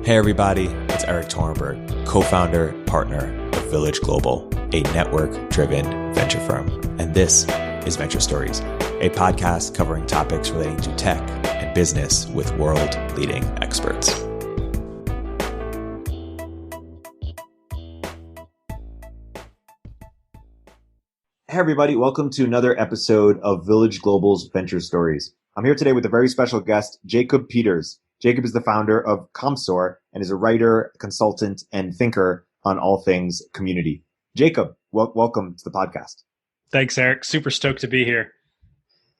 Hey everybody, it's Erik, co-founder, partner of Village Global, a network-driven venture firm. And this is Venture Stories, a podcast covering topics relating to tech and business with world-leading experts. Hey everybody, welcome to another episode of Village Global's Venture Stories. I'm here today with a very special guest, Jacob Peters. Jacob is the founder of Commsor and is a writer, consultant, and thinker on all things community. Jacob, welcome to the podcast. Thanks, Erik. Super stoked to be here.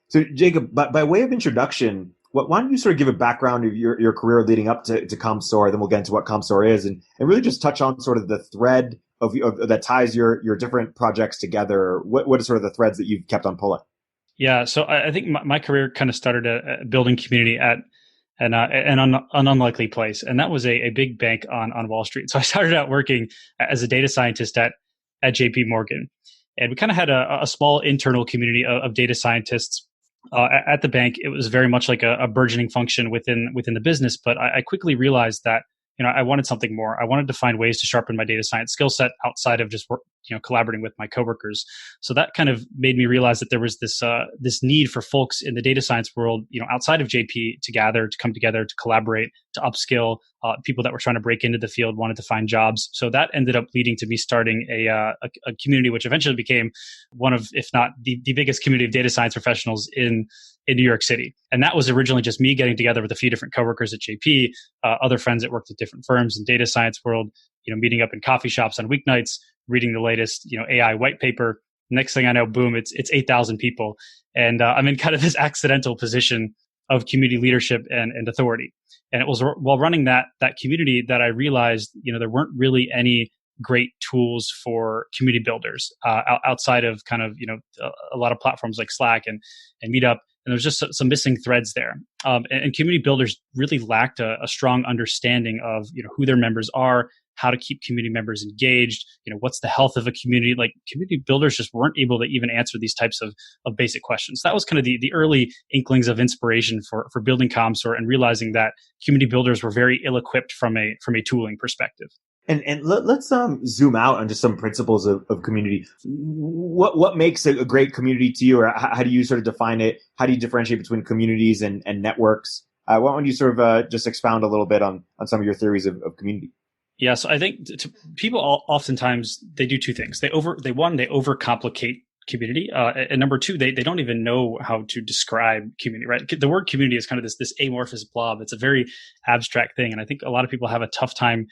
So, Jacob, by way of introduction, why don't you sort of give a background of your career leading up to Commsor, then we'll get into what Commsor is, and really just touch on sort of the thread of that ties your different projects together. What are sort of the threads that you've kept on pulling? Yeah, so I think my career kind of started at building community at an unlikely place, and that was a big bank on Wall Street. So I started out working as a data scientist at JP Morgan, and we kind of had a small internal community of data scientists at the bank. It was very much like a burgeoning function within the business, but I quickly realized that I wanted something more. I wanted to find ways to sharpen my data science skill set outside of just work, collaborating with my coworkers. So that kind of made me realize that there was this need for folks in the data science world, outside of JP to come together, to collaborate, to upskill. People that were trying to break into the field wanted to find jobs. So that ended up leading to me starting a community, which eventually became one of, if not the biggest community of data science professionals in New York City. And that was originally just me getting together with a few different coworkers at JP, other friends that worked at different firms in data science world, meeting up in coffee shops on weeknights, reading the latest, AI white paper. Next thing I know, boom, it's 8,000 people. And I'm in kind of this accidental position of community leadership and authority. And it was while running that community that I realized, there weren't really any great tools for community builders outside of kind of, a lot of platforms like Slack and Meetup. And there was just some missing threads there. And community builders really lacked a strong understanding of, who their members are, how to keep community members engaged, what's the health of a community. Like, community builders just weren't able to even answer these types of basic questions. That was kind of the early inklings of inspiration for building Commsor, and realizing that community builders were very ill-equipped from a tooling perspective. And let's zoom out on just some principles of community. What makes a great community to you, or how do you sort of define it? How do you differentiate between communities and networks? Why don't you sort of just expound a little bit on some of your theories of community? Yeah, so I think people oftentimes they do two things. They overcomplicate community, and number two, they don't even know how to describe community. Right? The word community is kind of this amorphous blob. It's a very abstract thing, and I think a lot of people have a tough time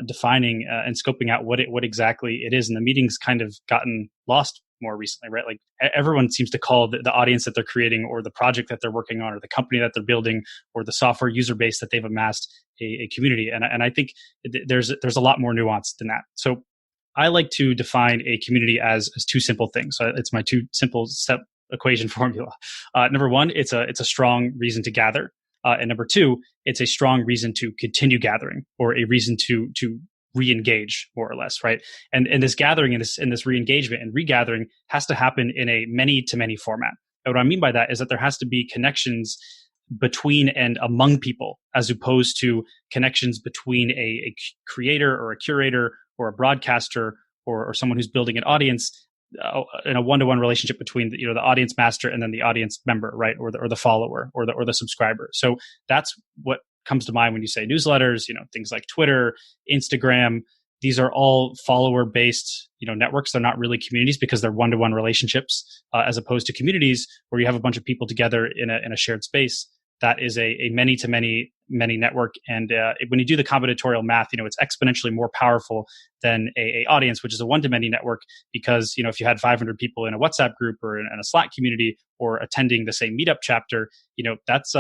defining and scoping out what exactly it is. And the meeting's kind of gotten lost more recently, right? Like, everyone seems to call the audience that they're creating, or the project that they're working on, or the company that they're building, or the software user base that they've amassed a community. And I think there's a lot more nuance than that. So I like to define a community as two simple things. So it's my two simple step equation formula. Number one, it's a strong reason to gather. And number two, it's a strong reason to continue gathering, or a reason to re-engage, more or less, right? And this gathering and this re-engagement and regathering has to happen in a many-to-many format. And what I mean by that is that there has to be connections between and among people, as opposed to connections between a creator or a curator or a broadcaster or someone who's building an audience, in a one-to-one relationship between the audience master and then the audience member, right, or the follower or the subscriber. So that's what comes to mind when you say newsletters. Things like Twitter, Instagram. These are all follower-based networks. They're not really communities because they're one-to-one relationships, as opposed to communities where you have a bunch of people together in a shared space. That is a many-to-many network. And when you do the combinatorial math, it's exponentially more powerful than a audience, which is a one-to-many network. Because if you had 500 people in a WhatsApp group or in a Slack community, or attending the same Meetup chapter, that's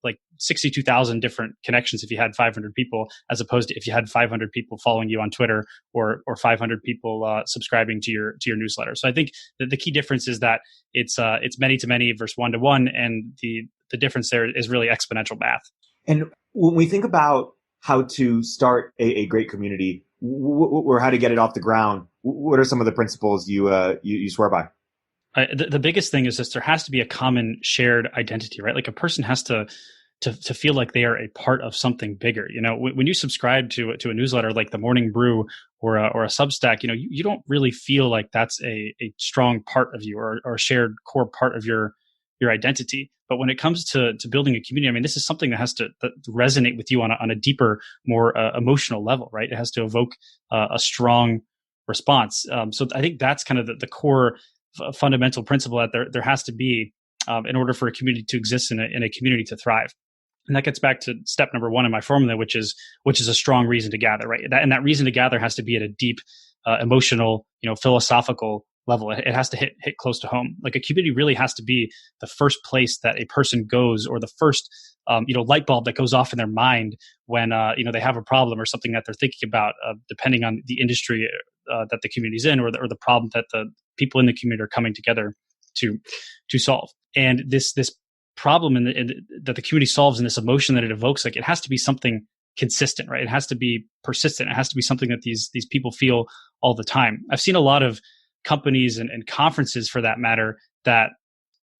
like 62,000 different connections if you had 500 people, as opposed to if you had 500 people following you on Twitter, or 500 people subscribing to your newsletter. So I think that the key difference is that it's many-to-many versus one-to-one, and the difference there is really exponential math. And when we think about how to start a great community, or how to get it off the ground, what are some of the principles you swear by? The biggest thing is just there has to be a common shared identity, right? Like, a person has to to feel like they are a part of something bigger. When you subscribe to a newsletter like the Morning Brew or a Substack, you don't really feel like that's a strong part of you, or a shared core part of your identity. But when it comes to building a community, I mean, this is something that has to resonate with you on a deeper, more emotional level, right? It has to evoke a strong response. So I think that's kind of the core fundamental principle that there has to be in order for a community to exist and a community to thrive. And that gets back to step number one in my formula, which is a strong reason to gather, right? And that reason to gather has to be at a deep, emotional, philosophical level. It has to hit close to home. Like, a community really has to be the first place that a person goes, or the first, light bulb that goes off in their mind when, they have a problem or something that they're thinking about, depending on the industry that the community's in, or the problem that the people in the community are coming together to solve. And this problem that the community solves, and this emotion that it evokes, like, it has to be something consistent, right? It has to be persistent. It has to be something that these people feel all the time. I've seen a lot of companies and conferences, for that matter, that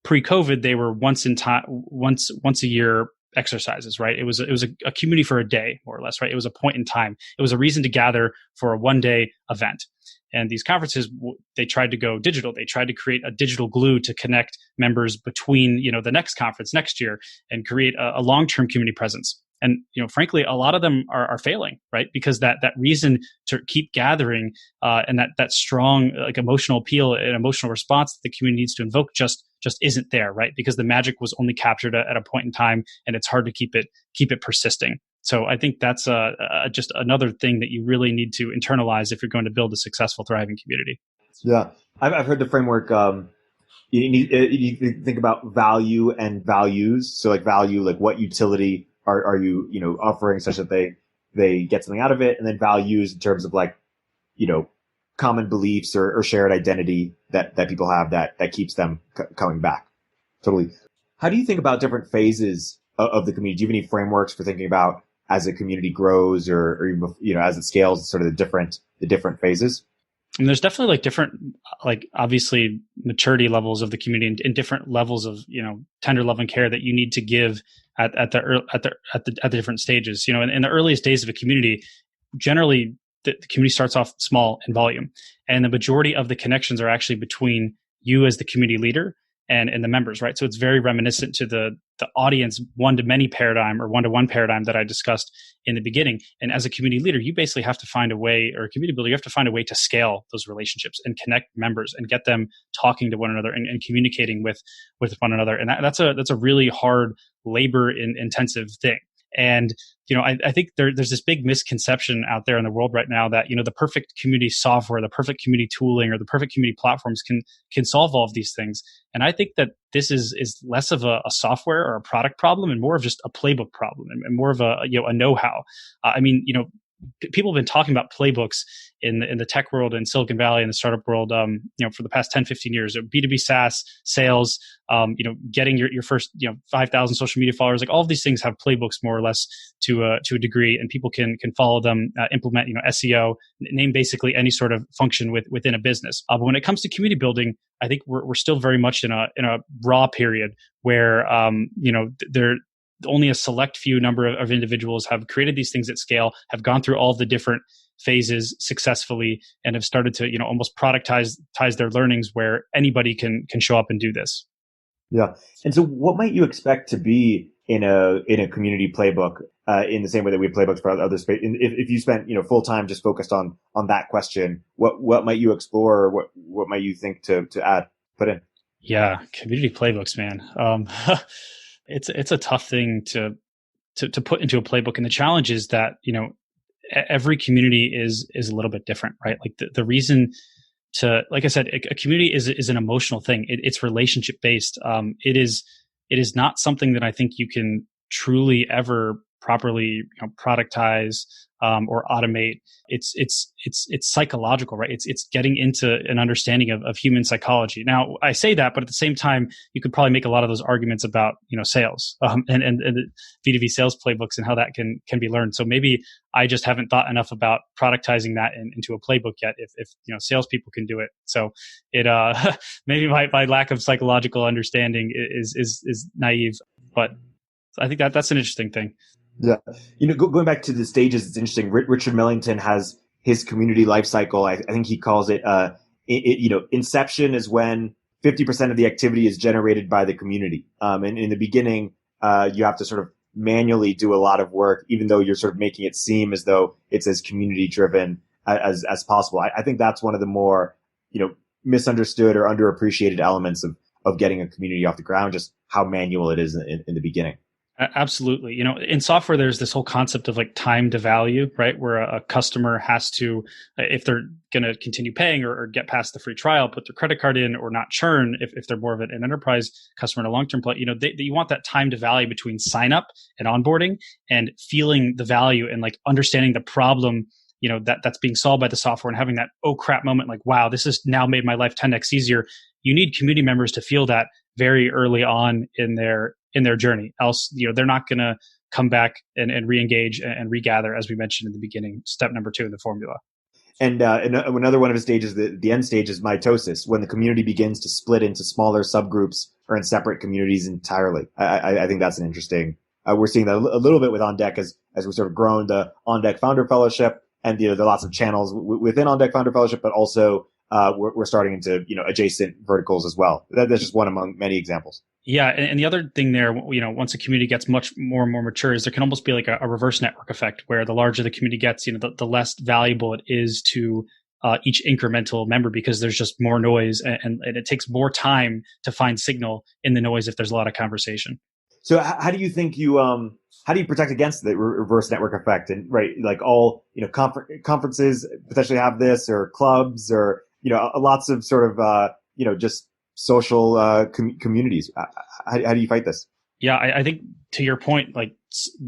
pre-COVID, they were once a year exercises, right? It was a community for a day, more or less, right? It was a point in time. It was a reason to gather for a one-day event. And these conferences, they tried to go digital. They tried to create a digital glue to connect members between, the next conference next year, and create a long-term community presence. And, frankly, a lot of them are failing, right? Because that reason to keep gathering and that strong, like, emotional appeal and emotional response that the community needs to invoke just isn't there, right? Because the magic was only captured at a point in time, and it's hard to keep it persisting. So I think that's just another thing that you really need to internalize if you're going to build a successful, thriving community. Yeah, I've heard the framework. You think about value and values. So, like, value, like, what utility are you offering such that they get something out of it, and then values in terms of, like, common beliefs or shared identity that people have that keeps them coming back. Totally. How do you think about different phases of the community? Do you have any frameworks for thinking about as a community grows, or as it scales, sort of the different phases? And there's definitely, like, different, like, obviously maturity levels of the community, and different levels of, tender love and care that you need to give at the different stages. In the earliest days of a community, generally the community starts off small in volume, and the majority of the connections are actually between you as the community leader and the members, right? So it's very reminiscent to the audience one-to-many paradigm, or one-to-one paradigm that I discussed in the beginning. And as a community leader, you basically have to find a way, or a community builder, you have to find a way to scale those relationships and connect members and get them talking to one another and communicating with one another. And that's a really hard, labor-intensive thing. And, I think there's this big misconception out there in the world right now that, the perfect community software, the perfect community tooling, or the perfect community platforms can solve all of these things. And I think that this is less of a software or a product problem, and more of just a playbook problem, and more of a know-how. People have been talking about playbooks in the tech world, in Silicon Valley, and the startup world, for the past 10, 15 years. B2B SaaS, sales, getting your first, 5,000 social media followers, like, all of these things have playbooks, more or less, to a degree, and people can follow them, implement, SEO, name basically any sort of function within a business. But when it comes to community building, I think we're still very much in a raw period where, there only a select few number of individuals have created these things at scale, have gone through all the different phases successfully, and have started to, almost productize their learnings where anybody can show up and do this. Yeah. And so what might you expect to be in a community playbook, in the same way that we have playbooks for other space? If you spent, full time just focused on that question, what might you explore, or what might you think to put in? Yeah. Community playbooks, man. It's a tough thing to put into a playbook. And the challenge is that, every community is a little bit different, right? Like, the reason to, like I said, a community is an emotional thing. It's relationship based. It is not something that I think you can truly ever properly, productize or automate. It's psychological, right? It's getting into an understanding of human psychology. Now, I say that, but at the same time, you could probably make a lot of those arguments about sales and the B2B sales playbooks and how that can be learned. So maybe I just haven't thought enough about productizing that into a playbook yet. If salespeople can do it, so it maybe my lack of psychological understanding is naive, but I think that's an interesting thing. Yeah. Going back to the stages, it's interesting. Richard Millington has his community life cycle. I think he calls it, inception is when 50% of the activity is generated by the community. And in the beginning, you have to sort of manually do a lot of work, even though you're sort of making it seem as though it's as community driven as possible. I think that's one of the more, misunderstood or underappreciated elements of getting a community off the ground, just how manual it is in the beginning. Absolutely. In software, there's this whole concept of like time to value, right? Where a customer has to, if they're going to continue paying or get past the free trial, put their credit card in or not churn, if they're more of an enterprise customer in a long-term play, you want that time to value between sign up and onboarding and feeling the value and like understanding the problem, that's being solved by the software and having that, oh crap moment, like, wow, this has now made my life 10x easier. You need community members to feel that very early on in their journey. Else, they're not going to come back and re-engage and regather, as we mentioned in the beginning, step number 2 in the formula. And another one of his stages, the end stage, is mitosis, when the community begins to split into smaller subgroups or in separate communities entirely. I think that's an interesting. We're seeing that a little bit with On Deck as we sort of grown the On Deck Founder Fellowship, and there are lots of channels within On Deck Founder Fellowship, but also we're starting into adjacent verticals as well. That's just one among many examples. Yeah, and the other thing there, once a community gets much more and more mature, is there can almost be like a reverse network effect, where the larger the community gets, the less valuable it is to each incremental member, because there's just more noise, and it takes more time to find signal in the noise if there's a lot of conversation. So how do you think how do you protect against the reverse network effect? And right, like all conferences potentially have this, or clubs, or lots of sort of just social communities. How do you fight this? Yeah, I think to your point, like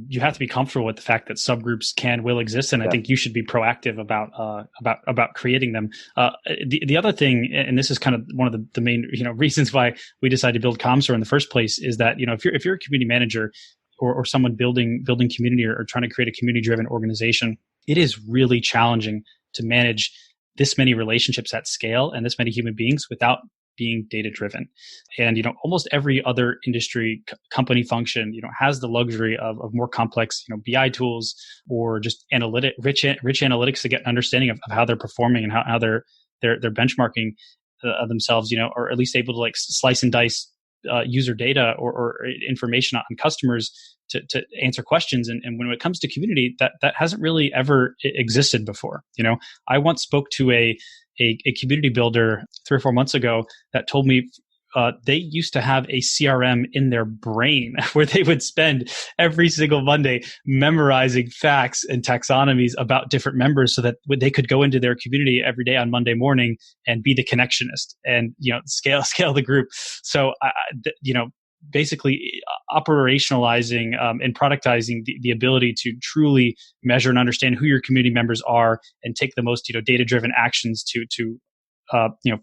you have to be comfortable with the fact that subgroups will exist, and I think you should be proactive about creating them. The other thing, and this is kind of one of the main reasons why we decided to build Commsor in the first place, is that if you're a community manager or someone building community or trying to create a community driven organization, it is really challenging to manage this many relationships at scale and this many human beings without being data driven. And almost every other industry company function has the luxury of more complex BI tools, or just rich analytics to get an understanding of how they're performing and how they're benchmarking themselves, or at least able to like slice and dice user data or information on customers to answer questions. And when it comes to community, that hasn't really ever existed before. I once spoke to a community builder 3 or 4 months ago that told me they used to have a CRM in their brain where they would spend every single Monday memorizing facts and taxonomies about different members, so that they could go into their community every day on Monday morning and be the connectionist and scale the group. So basically operationalizing and productizing the ability to truly measure and understand who your community members are, and take the most data driven actions to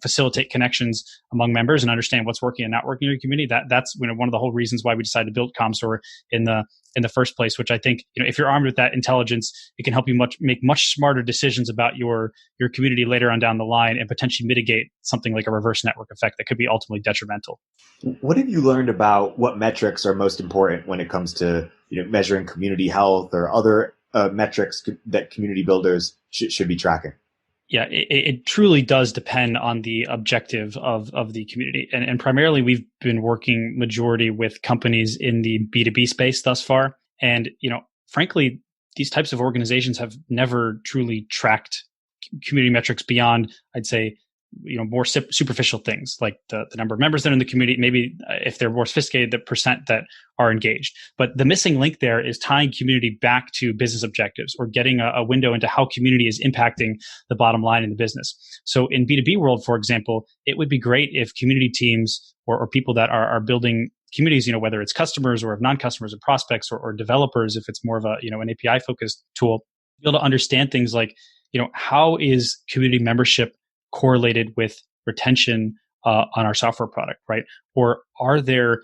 facilitate connections among members and understand what's working and not working in your community. That's one of the whole reasons why we decided to build Commsor in the first place. Which I think if you're armed with that intelligence, it can help you make much smarter decisions about your community later on down the line, and potentially mitigate something like a reverse network effect that could be ultimately detrimental. What have you learned about what metrics are most important when it comes to measuring community health, or other metrics that community builders should be tracking? Yeah, it truly does depend on the objective of the community. And primarily, we've been working majority with companies in the B2B space thus far. And, frankly, these types of organizations have never truly tracked community metrics beyond, I'd say, more superficial things like the number of members that are in the community, maybe if they're more sophisticated, the percent that are engaged. But the missing link there is tying community back to business objectives, or getting a window into how community is impacting the bottom line in the business. So in B2B world, for example, it would be great if community teams or people that are building communities, whether it's customers or non-customers or prospects or developers, if it's more of an API focused tool, be able to understand things like, how is community membership correlated with retention on our software product, right? Or are there,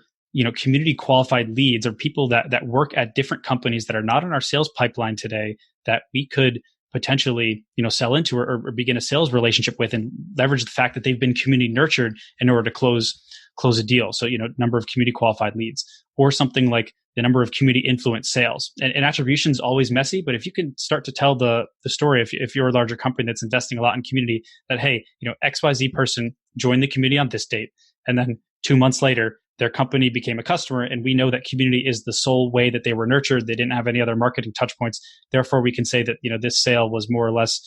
community qualified leads, or people that work at different companies that are not in our sales pipeline today that we could potentially, sell into or begin a sales relationship with, and leverage the fact that they've been community nurtured in order to close close a deal. So, number of community qualified leads, or something like the number of community influence sales. And attribution is always messy, but if you can start to tell the story, if you're a larger company that's investing a lot in community, that, hey, XYZ person joined the community on this date, and then 2 months later, their company became a customer, and we know that community is the sole way that they were nurtured. They didn't have any other marketing touch points. Therefore, we can say that this sale was more or less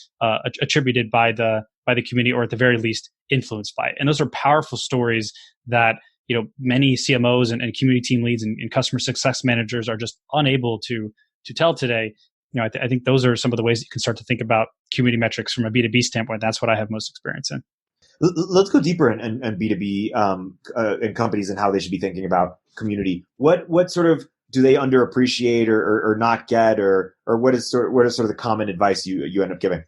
attributed by the community, or at the very least influenced by it. And those are powerful stories that many CMOs and community team leads and customer success managers are just unable to tell today. I think those are some of the ways you can start to think about community metrics from a B2B standpoint. That's what I have most experience in. Let's go deeper in B2B in companies and how they should be thinking about community. What sort of do they underappreciate or not get, or what is sort of the common advice you end up giving?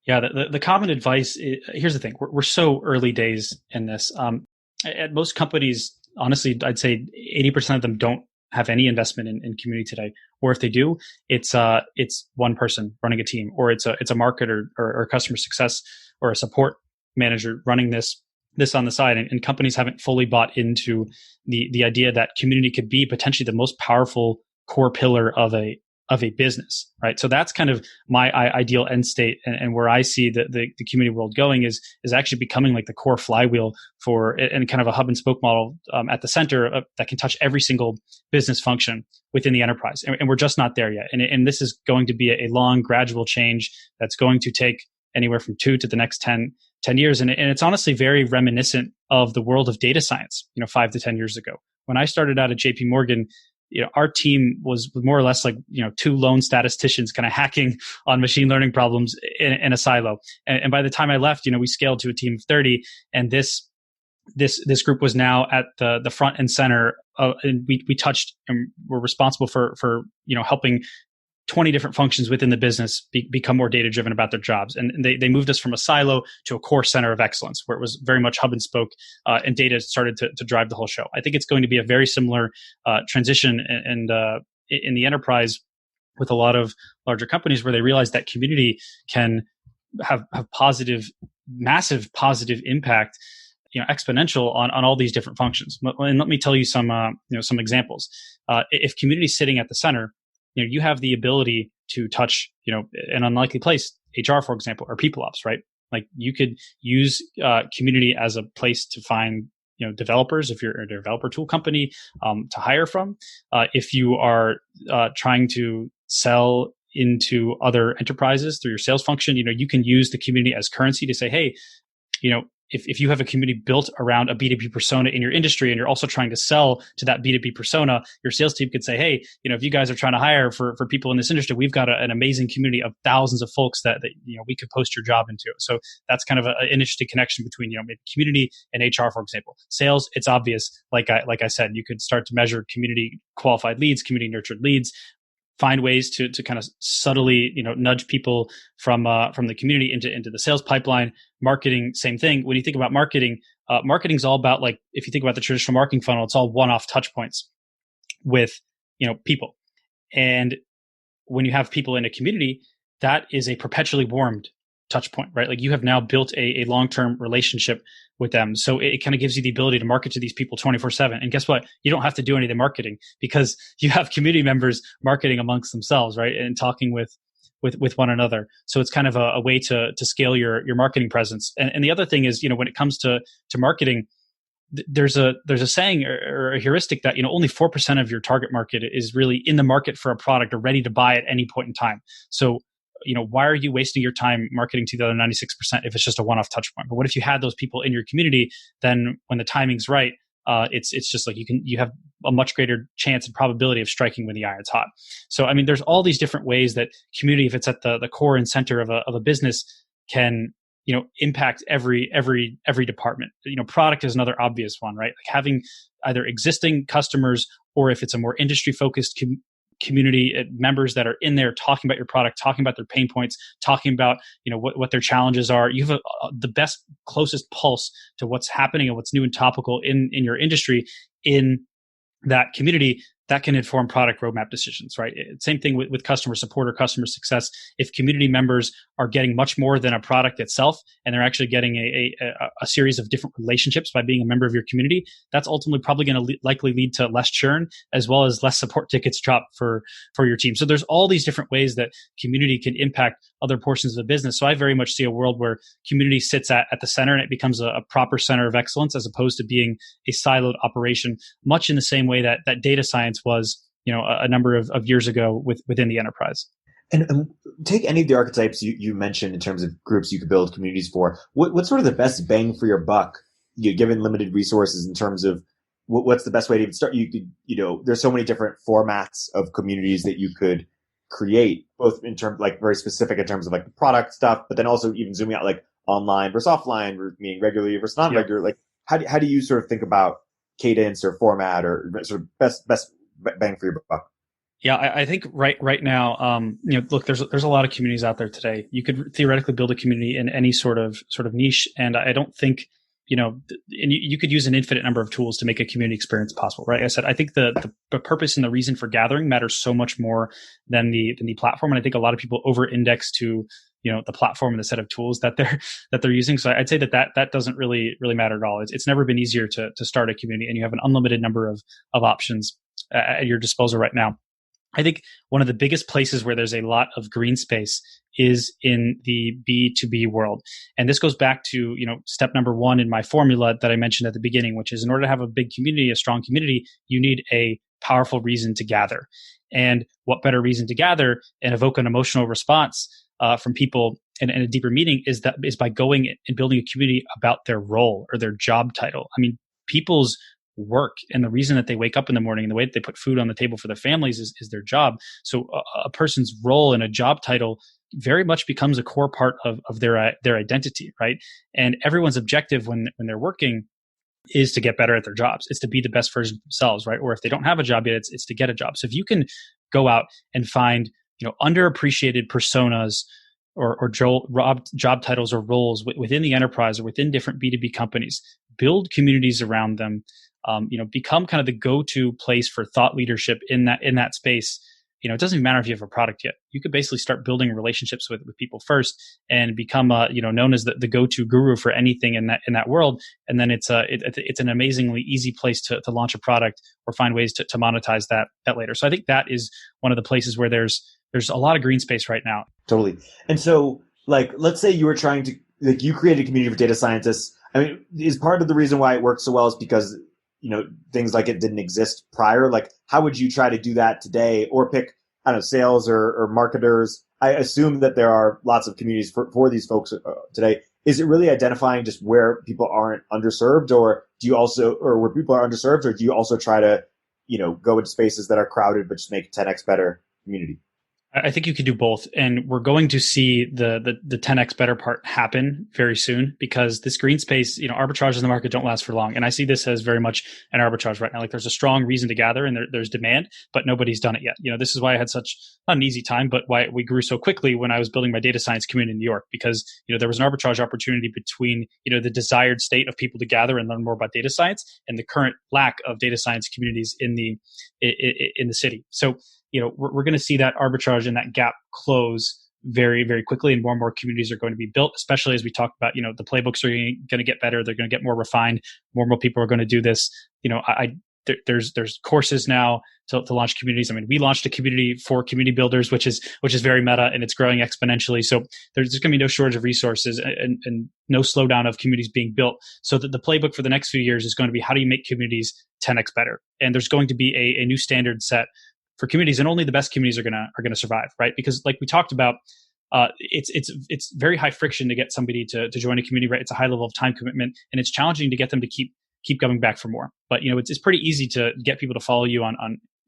Yeah, the common advice here's the thing: we're so early days in this. At most companies, honestly, I'd say 80% of them don't have any investment in community today. Or if they do, it's one person running a team, or it's a marketer or customer success or a support manager running this on the side. And companies haven't fully bought into the idea that community could be potentially the most powerful core pillar of a business, right? So that's kind of my ideal end state, and where I see the community world going is actually becoming like the core flywheel for, and kind of a hub and spoke model at the center that can touch every single business function within the enterprise. And we're just not there yet. And this is going to be a long, gradual change that's going to take anywhere from 2 to the next 10 years. And it's honestly very reminiscent of the world of data science, 5 to 10 years ago. When I started out at JP Morgan, our team was more or less like, 2 lone statisticians kind of hacking on machine learning problems in a silo. And by the time I left, we scaled to a team of 30, and this group was now at the front and center and we touched and were responsible for helping 20 different functions within the business become more data driven about their jobs. And they moved us from a silo to a core center of excellence, where it was very much hub and spoke, and data started to drive the whole show. I think it's going to be a very similar transition in the enterprise with a lot of larger companies, where they realize that community can have massive positive impact, exponential on all these different functions. And let me tell you some examples. If community is sitting at the center, you have the ability to touch, an unlikely place, HR, for example, or people ops, right? Like you could use community as a place to find, developers, if you're a developer tool company, to hire from. If you are trying to sell into other enterprises through your sales function, you can use the community as currency to say, hey, if you have a community built around a B2B persona in your industry, and you're also trying to sell to that B2B persona, your sales team could say, hey, if you guys are trying to hire for people in this industry, we've got an amazing community of thousands of folks that we could post your job into. So that's kind of an interesting connection between, maybe community and HR, for example. Sales, it's obvious. Like I said, you could start to measure community qualified leads, community nurtured leads, find ways to kind of subtly, nudge people from the community into the sales pipeline. Marketing, same thing. When you think about marketing, marketing's all about, like, if you think about the traditional marketing funnel, it's all one-off touch points with, people. And when you have people in a community, that is a perpetually warmed touch point, right? Like you have now built a long-term relationship with them. So it kind of gives you the ability to market to these people 24/7. And guess what? You don't have to do any of the marketing, because you have community members marketing amongst themselves, right? And talking with one another. So it's kind of a way to scale your marketing presence. And the other thing is, when it comes to marketing, there's a saying or a heuristic that, only 4% of your target market is really in the market for a product or ready to buy at any point in time. So why are you wasting your time marketing to the other 96% if it's just a one-off touch point? But what if you had those people in your community? Then when the timing's right, it's just like you have a much greater chance and probability of striking when the iron's hot. So, there's all these different ways that community, if it's at the core and center of a business, can, impact every department. Product is another obvious one, right? Like having either existing customers, or if it's a more industry focused community members that are in there talking about your product, talking about their pain points, talking about what their challenges are. You have the best, closest pulse to what's happening and what's new and topical in your industry in that community. that can inform product roadmap decisions, right? Same thing with customer support or customer success. If community members are getting much more than a product itself, and they're actually getting a series of different relationships by being a member of your community, that's ultimately probably going to likely lead to less churn, as well as less support tickets drop for your team. So there's all these different ways that community can impact other portions of the business. So I very much see a world where community sits at the center, and it becomes a proper center of excellence, as opposed to being a siloed operation, much in the same way that data science was, a number of years ago within the enterprise. And take any of the archetypes you mentioned in terms of groups you could build communities for. What's sort of the best bang for your buck, given limited resources, in terms of what's the best way to even start? You could, there's so many different formats of communities that you could create, both in terms like very specific in terms of like the product stuff, but then also even zooming out like online versus offline, meaning regularly versus non-regular. Like how do you sort of think about cadence or format or sort of best bang for your buck? Yeah, I think right now, look, there's a lot of communities out there today. You could theoretically build a community in any sort of niche, and I don't think, and you could use an infinite number of tools to make a community experience possible, right? I said, I think the purpose and the reason for gathering matters so much more than the platform, and I think a lot of people over-index to the platform and the set of tools that they're using. So I'd say that doesn't really matter at all. It's never been easier to start a community, and you have an unlimited number of options at your disposal right now. I think one of the biggest places where there's a lot of green space is in the B2B world. And this goes back to, step number one in my formula that I mentioned at the beginning, which is in order to have a big community, a strong community, you need a powerful reason to gather. And what better reason to gather and evoke an emotional response from people in a deeper meaning is by going and building a community about their role or their job title. I mean, people's work and the reason that they wake up in the morning and the way that they put food on the table for their families is their job. So a person's role in a job title very much becomes a core part of their identity, right? And everyone's objective when they're working is to get better at their jobs. It's to be the best version of themselves, right? Or if they don't have a job yet, it's to get a job. So if you can go out and find underappreciated personas or job titles or roles within the enterprise or within different B2B companies, build communities around them, become kind of the go-to place for thought leadership in that space. It doesn't even matter if you have a product yet. You could basically start building relationships with people first and become known as the go-to guru for anything in that world. And then it's an amazingly easy place to launch a product or find ways to monetize that later. So I think that is one of the places where there's a lot of green space right now. Totally. And so, like, let's say you were trying to, like, you created a community of data scientists. I mean, is part of the reason why it worked so well is because, things like it didn't exist prior? Like, how would you try to do that today, or pick, I don't know, sales or marketers? I assume that there are lots of communities for these folks today. Is it really identifying just where people aren't underserved, or where people are underserved, or do you also try to, go into spaces that are crowded, but just make 10x better community? I think you could do both. And we're going to see the 10x better part happen very soon, because this green space, arbitrages in the market don't last for long. And I see this as very much an arbitrage right now. Like, there's a strong reason to gather and there's demand, but nobody's done it yet. This is why I had such not an easy time, but why we grew so quickly when I was building my data science community in New York, because, there was an arbitrage opportunity between, the desired state of people to gather and learn more about data science and the current lack of data science communities in the city. So, we're going to see that arbitrage and that gap close very, very quickly, and more communities are going to be built, especially as we talked about, the playbooks are going to get better. They're going to get more refined. More people are going to do this. There's courses now to launch communities. I mean, we launched a community for community builders, which is very meta, and it's growing exponentially. So there's going to be no shortage of resources and no slowdown of communities being built. So that the playbook for the next few years is going to be, how do you make communities 10x better? And there's going to be a new standard set for communities, and only the best communities are gonna survive, right? Because, like we talked about, it's very high friction to get somebody to join a community, right? It's a high level of time commitment, and it's challenging to get them to keep coming back for more. But it's pretty easy to get people to follow you on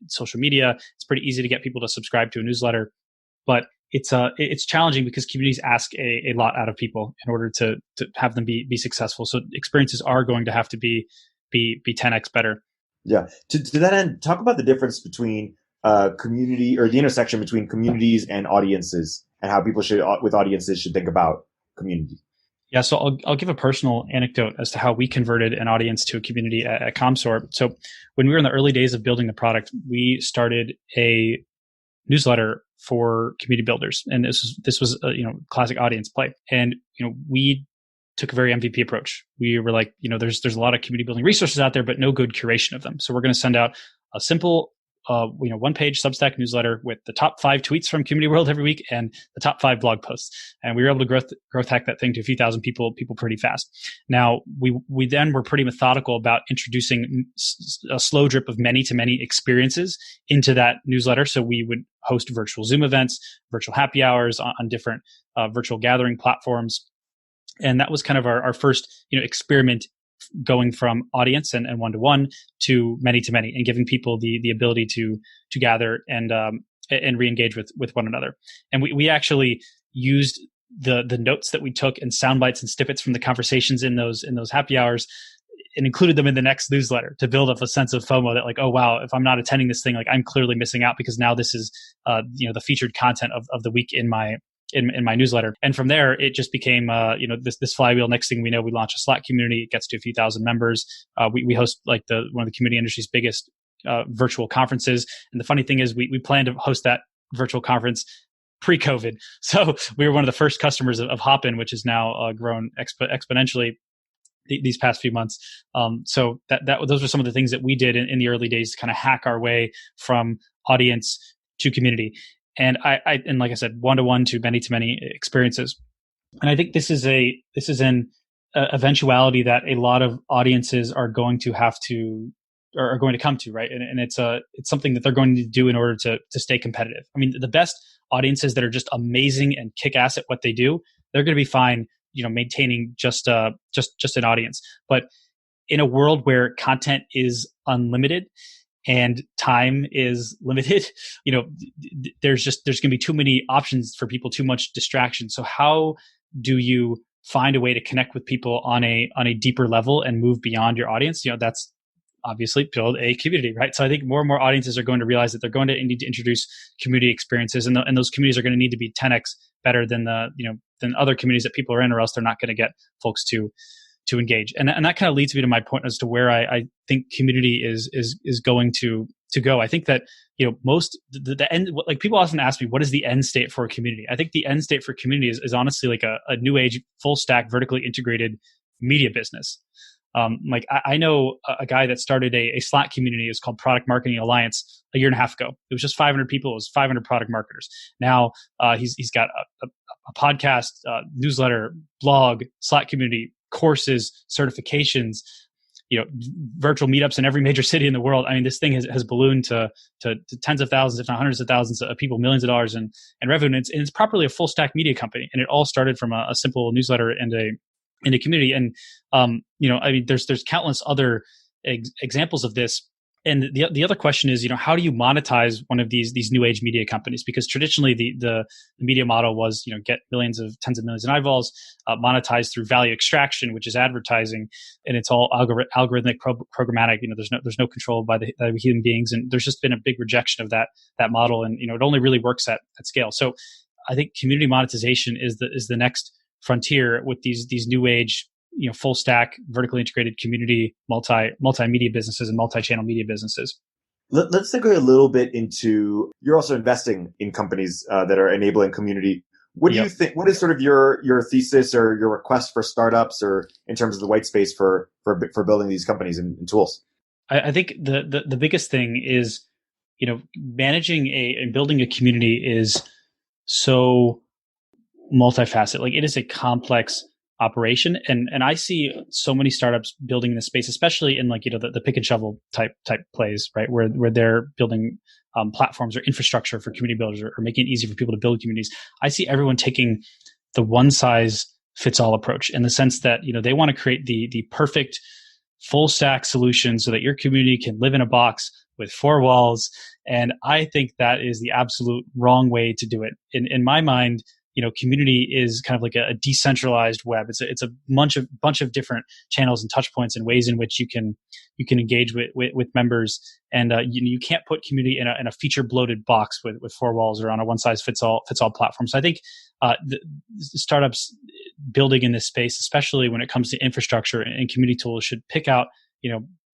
social media. It's pretty easy to get people to subscribe to a newsletter, but it's challenging because communities ask a lot out of people in order to have them be successful. So experiences are going to have to be 10x better. Yeah. To that end, talk about the difference between community, or the intersection between communities and audiences, and how people with audiences should think about community. Yeah, so I'll give a personal anecdote as to how we converted an audience to a community at Commsor. So when we were in the early days of building the product, we started a newsletter for community builders, and this was a, classic audience play. And we took a very MVP approach. We were like, there's a lot of community building resources out there, but no good curation of them. So we're going to send out a simple one page Substack newsletter with the top 5 tweets from community world every week and the top 5 blog posts. And we were able to growth hack that thing to a few thousand people pretty fast. Now we then were pretty methodical about introducing a slow drip of many to many experiences into that newsletter. So we would host virtual Zoom events, virtual happy hours on different virtual gathering platforms. And that was kind of our first, experiment going from audience and one-to-one to many, and giving people the ability to gather and re-engage with one another. And we actually used the notes that we took and sound bites and snippets from the conversations in those happy hours and included them in the next newsletter to build up a sense of FOMO that like, oh wow, if I'm not attending this thing, like I'm clearly missing out because now this is the featured content of the week in my newsletter. And from there, it just became, this flywheel. Next thing we know, we launch a Slack community. It gets to a few thousand members. We host like one of the community industry's biggest virtual conferences. And the funny thing is we plan to host that virtual conference pre-COVID. So we were one of the first customers of Hopin, which has now grown exponentially these past few months. So those were some of the things that we did in the early days to kind of hack our way from audience to community. And and like I said, one-to-one to many experiences. And I think this is an eventuality that a lot of audiences are going to have to, or are going to come to, right? And it's something that they're going to do in order to stay competitive. I mean, the best audiences that are just amazing and kick ass at what they do, they're going to be fine, maintaining just an audience. But in a world where content is unlimited and time is limited, there's going to be too many options for people, too much distraction. So how do you find a way to connect with people on a deeper level and move beyond your audience? That's obviously build a community, right? So I think more and more audiences are going to realize that they're going to need to introduce community experiences, and those communities are going to need to be 10x better than than other communities that people are in, or else they're not going to get folks to engage. And that kind of leads me to my point as to where I think community is going to go. I think that, most the end, like people often ask me, what is the end state for a community? I think the end state for community is honestly like a new age, full stack, vertically integrated media business. I know a guy that started a Slack community. It's called Product Marketing Alliance a year and a half ago. It was just 500 people. It was 500 product marketers. Now he's got a podcast, newsletter, blog, Slack community, courses, certifications, virtual meetups in every major city in the world. I mean, this thing has ballooned to tens of thousands, if not hundreds of thousands of people, millions of dollars in revenue. And it's properly a full stack media company. And it all started from a simple newsletter and a community. And, there's countless other examples of this. And the other question is, how do you monetize one of these new age media companies? Because traditionally the media model was, get tens of millions of eyeballs, monetized through value extraction, which is advertising, and it's all algorithmic, programmatic. There's no control by the human beings, and there's just been a big rejection of that model, and it only really works at scale. So I think community monetization is the next frontier with these new age, full stack, vertically integrated community, multimedia businesses and multi-channel media businesses. Let's take a little bit into, you're also investing in companies that are enabling community. What do you think? What is sort of your thesis or your request for startups, or in terms of the white space for building these companies and tools? I think the biggest thing is, managing and building a community is so multifaceted. Like, it is a complex operation. And I see so many startups building in this space, especially in the pick and shovel type plays, right? Where they're building platforms or infrastructure for community builders, or making it easy for people to build communities. I see everyone taking the one size fits all approach, in the sense that, they want to create the perfect full stack solution so that your community can live in a box with 4 walls. And I think that is the absolute wrong way to do it. In my mind, community is kind of like a decentralized web. It's a bunch of different channels and touch points and ways in which you can engage with members. And you can't put community in a feature bloated box with 4 walls, or on a one size fits all platform. So I think the startups, building in this space, especially when it comes to infrastructure and community tools, should pick out,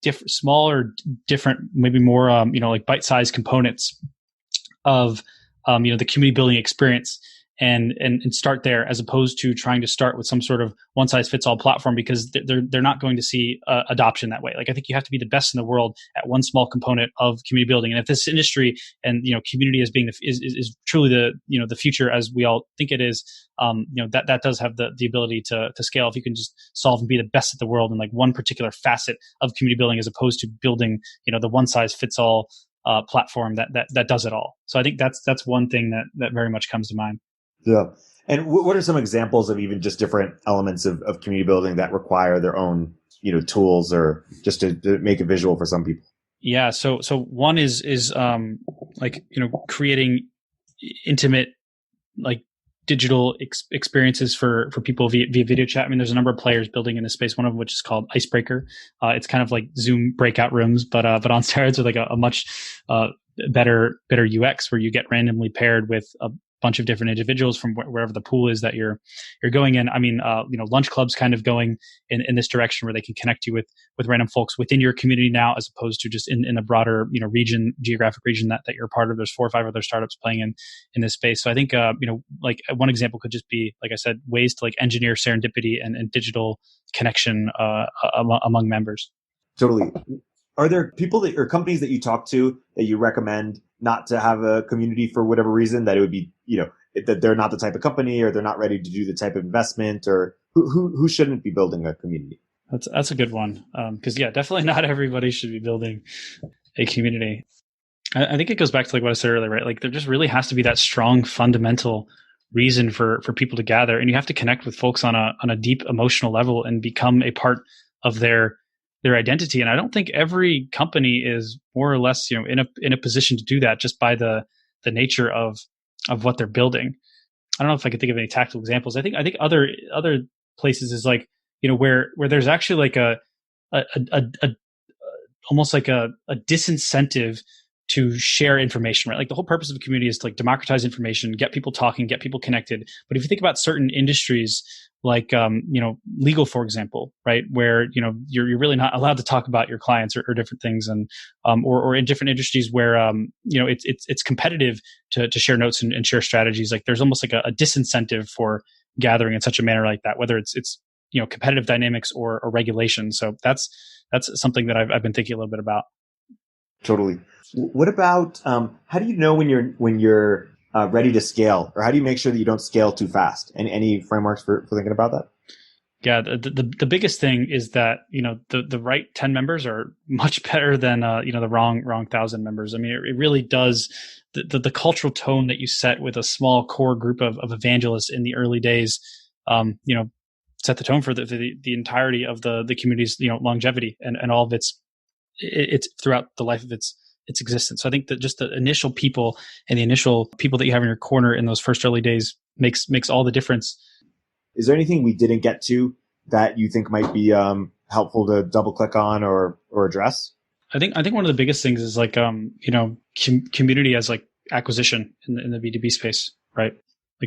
different, smaller, different, maybe more, like bite-sized components of, the community building experience, and start there, as opposed to trying to start with some sort of one size fits all platform, because they're not going to see adoption that way. Like, I think you have to be the best in the world at one small component of community building. And if this industry and, community as being is truly the future as we all think it is, that does have the ability to scale if you can just solve and be the best at the world in like one particular facet of community building, as opposed to building, the one size fits all platform that does it all. So I think that's one thing that very much comes to mind. Yeah. And what are some examples of even just different elements of community building that require their own, tools, or just to make it visual for some people? Yeah. So one is like, creating intimate, like, digital experiences for people via video chat. I mean, there's a number of players building in this space, one of which is called Icebreaker. It's kind of like Zoom breakout rooms, but on steroids, with like a much better UX, where you get randomly paired with a bunch of different individuals from wherever the pool is that you're going in. I mean, lunch clubs kind of going in this direction, where they can connect you with random folks within your community now, as opposed to just in a broader, geographic region that you're a part of. There's 4 or 5 other startups playing in this space. So I think, like one example could just be, like I said, ways to like engineer serendipity and digital connection among members. Totally. Are there people or companies that you talk to that you recommend not to have a community for whatever reason, that it would be, that they're not the type of company, or they're not ready to do the type of investment, or who shouldn't be building a community? That's a good one. Cause yeah, definitely not everybody should be building a community. I think it goes back to like what I said earlier, right? Like, there just really has to be that strong fundamental reason for people to gather, and you have to connect with folks on a deep emotional level and become a part of their identity. And I don't think every company is more or less, in a position to do that, just by the nature of what they're building. I don't know if I could think of any tactical examples. I think other places is like, where there's actually like a almost like a disincentive to share information, right? Like, the whole purpose of a community is to like democratize information, get people talking, get people connected. But if you think about certain industries, like, legal, for example, right, where, you're really not allowed to talk about your clients or different things, and, or in different industries where, it's competitive to share notes and share strategies. Like, there's almost like a disincentive for gathering in such a manner like that, whether it's competitive dynamics or regulation. So that's something that I've been thinking a little bit about. Totally. What about how do you know when you're ready to scale, or how do you make sure that you don't scale too fast? And any frameworks for thinking about that? Yeah, the biggest thing is that, the right 10 members are much better than the wrong 1,000 members. I mean, it really does, the cultural tone that you set with a small core group of evangelists in the early days, set the tone for the entirety of the community's longevity and all of its throughout the life of its existence. So I think that just the initial people and the initial people that you have in your corner in those first early days makes all the difference. Is there anything we didn't get to that you think might be helpful to double click on or address? I think one of the biggest things is like community as like acquisition in the B2B space, right?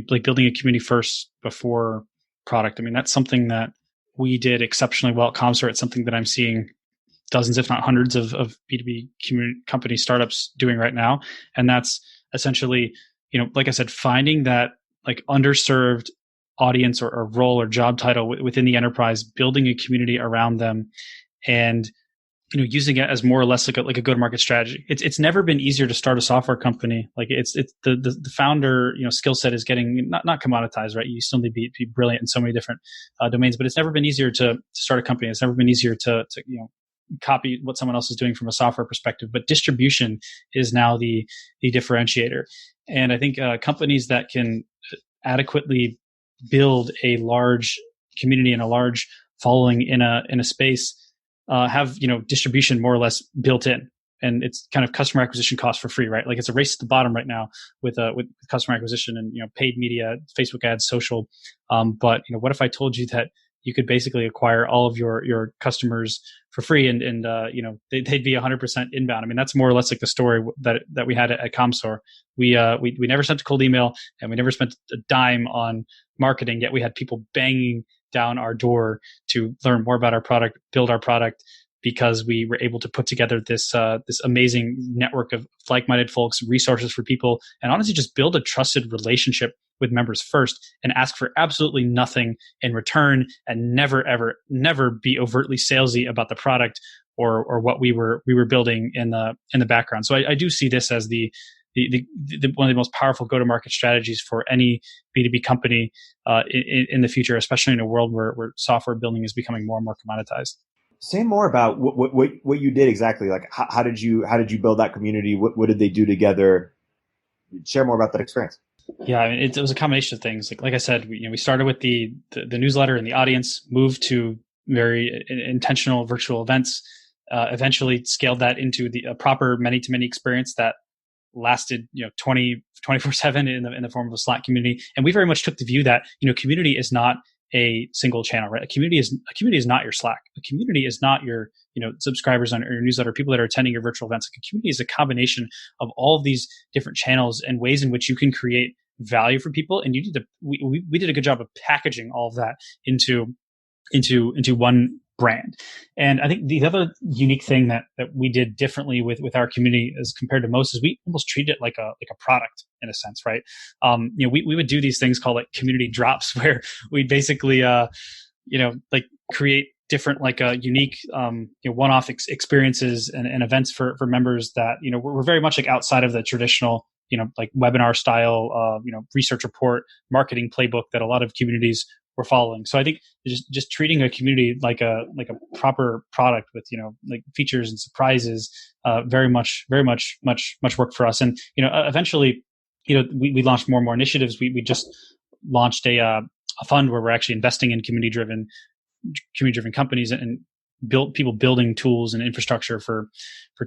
Like building a community first before product. I mean, that's something that we did exceptionally well at Commsor. It's something that I'm seeing dozens, if not hundreds of B2B community company startups doing right now. And that's essentially, like I said, finding that like underserved audience or role or job title within the enterprise, building a community around them, and using it as more or less like a go-to-market strategy. It's never been easier to start a software company. Like, it's the founder skill set is getting not commoditized, right? You still need to be brilliant in so many different domains, but it's never been easier to start a company. It's never been easier to copy what someone else is doing from a software perspective. But distribution is now the differentiator. And I think companies that can adequately build a large community and a large following in a space have distribution more or less built in, and it's kind of customer acquisition cost for free, right? Like, it's a race to the bottom right now with customer acquisition and paid media, Facebook ads, social. But what if I told you that you could basically acquire all of your customers for free, and they'd be 100% inbound. I mean, that's more or less like the story that we had at Commsor. We never sent a cold email, and we never spent a dime on marketing, yet we had people banging down our door to learn more about our product, build our product, because we were able to put together this amazing network of like-minded folks, resources for people, and honestly just build a trusted relationship with members first, and ask for absolutely nothing in return, and never be overtly salesy about the product or what we were building in the background. So I do see this as the one of the most powerful go-to-market strategies for any B2B company in the future, especially in a world where software building is becoming more and more commoditized. Say more about what you did exactly. Like, how did you build that community? What did they do together? Share more about that experience. Yeah, I mean, it was a combination of things. Like I said, we started with the newsletter and the audience, moved to very intentional virtual events, eventually scaled that into a proper many-to-many experience that lasted 24/7 in the form of a Slack community. And we very much took the view that community is not a single channel, right? A community is not your Slack. A community is not your subscribers on your newsletter, people that are attending your virtual events. Like, a community is a combination of all of these different channels and ways in which you can create value for people. And we did a good job of packaging all of that into one brand. And I think the other unique thing that we did differently with our community as compared to most is we almost treated it like a product in a sense, right? We would do these things called like community drops, where we basically create different unique one-off experiences and events for members that we're very much like outside of the traditional like webinar style research report marketing playbook that a lot of communities were following. So I think just treating a community like a proper product with like features and surprises very much worked for us. And eventually we launched more and more initiatives. We just launched a fund where we're actually investing in community driven companies and people building tools and infrastructure for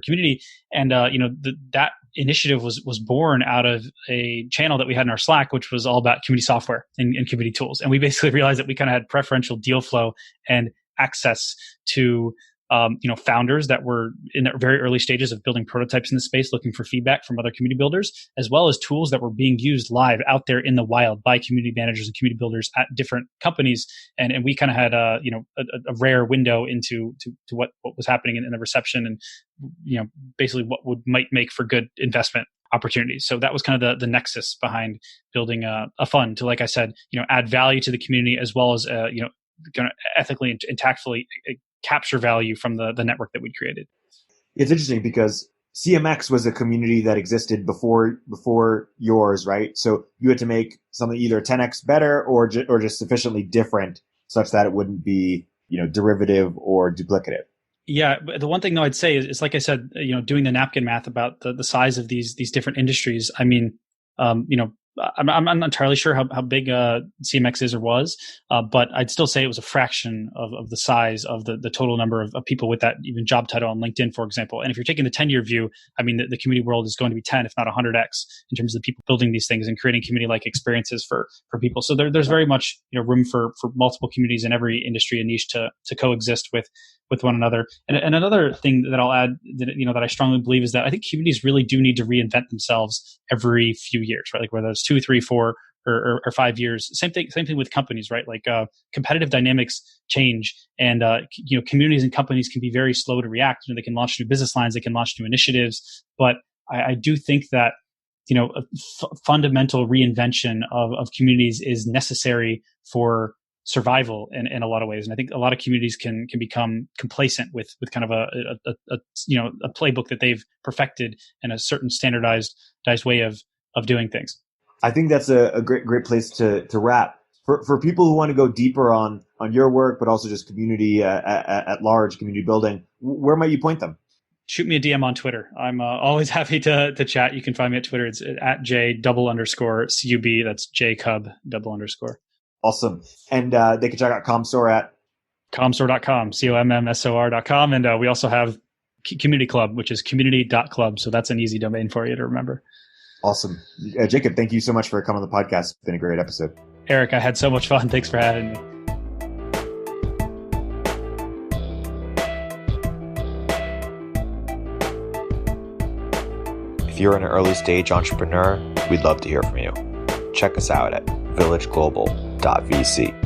community. And that initiative was born out of a channel that we had in our Slack, which was all about community software and community tools. And we basically realized that we kind of had preferential deal flow and access to founders that were in the very early stages of building prototypes in the space, looking for feedback from other community builders, as well as tools that were being used live out there in the wild by community managers and community builders at different companies. And we kind of had a rare window into what was happening in the reception, and basically what might make for good investment opportunities. So that was kind of the nexus behind building a fund to, like I said, add value to the community, as well as kind of ethically and tactfully capture value from the network that we created. It's interesting because CMX was a community that existed before yours, right? So you had to make something either 10x better or just sufficiently different such that it wouldn't be derivative or duplicative. Yeah, but the one thing though I'd say is like I said, doing the napkin math about the size of these different industries. I mean, I'm not entirely sure how big CMX is or was, but I'd still say it was a fraction of the size of the total number of people with that even job title on LinkedIn, for example. And if you're taking the 10-year view, I mean, the community world is going to be 10, if not 100x, in terms of the people building these things and creating community-like experiences for people. So there's very much room for multiple communities in every industry and niche to coexist with one another. And another thing that I'll add that I strongly believe is that I think communities really do need to reinvent themselves every few years, right? Like whether it's 2, 3, 4 or 5 years. Same thing with companies, right? Like competitive dynamics change, and communities and companies can be very slow to react. They can launch new business lines, they can launch new initiatives, but I do think that a fundamental reinvention of communities is necessary for survival in a lot of ways. And I think a lot of communities can become complacent with kind of a playbook that they've perfected and a certain standardized way of doing things. I think that's a great place to wrap. For people who want to go deeper on your work, but also just community at large, community building, where might you point them? Shoot me a DM on Twitter. I'm always happy to chat. You can find me at Twitter. It's at @J_CUB. That's JCUB _. Awesome. And they can check out Commsor at Commsor.com, COMMSOR.com. And we also have Community Club, which is community.club. So that's an easy domain for you to remember. Awesome. Jacob, thank you so much for coming on the podcast. It's been a great episode. Erik, I had so much fun. Thanks for having me. If you're an early stage entrepreneur, we'd love to hear from you. Check us out at villageglobal.vc.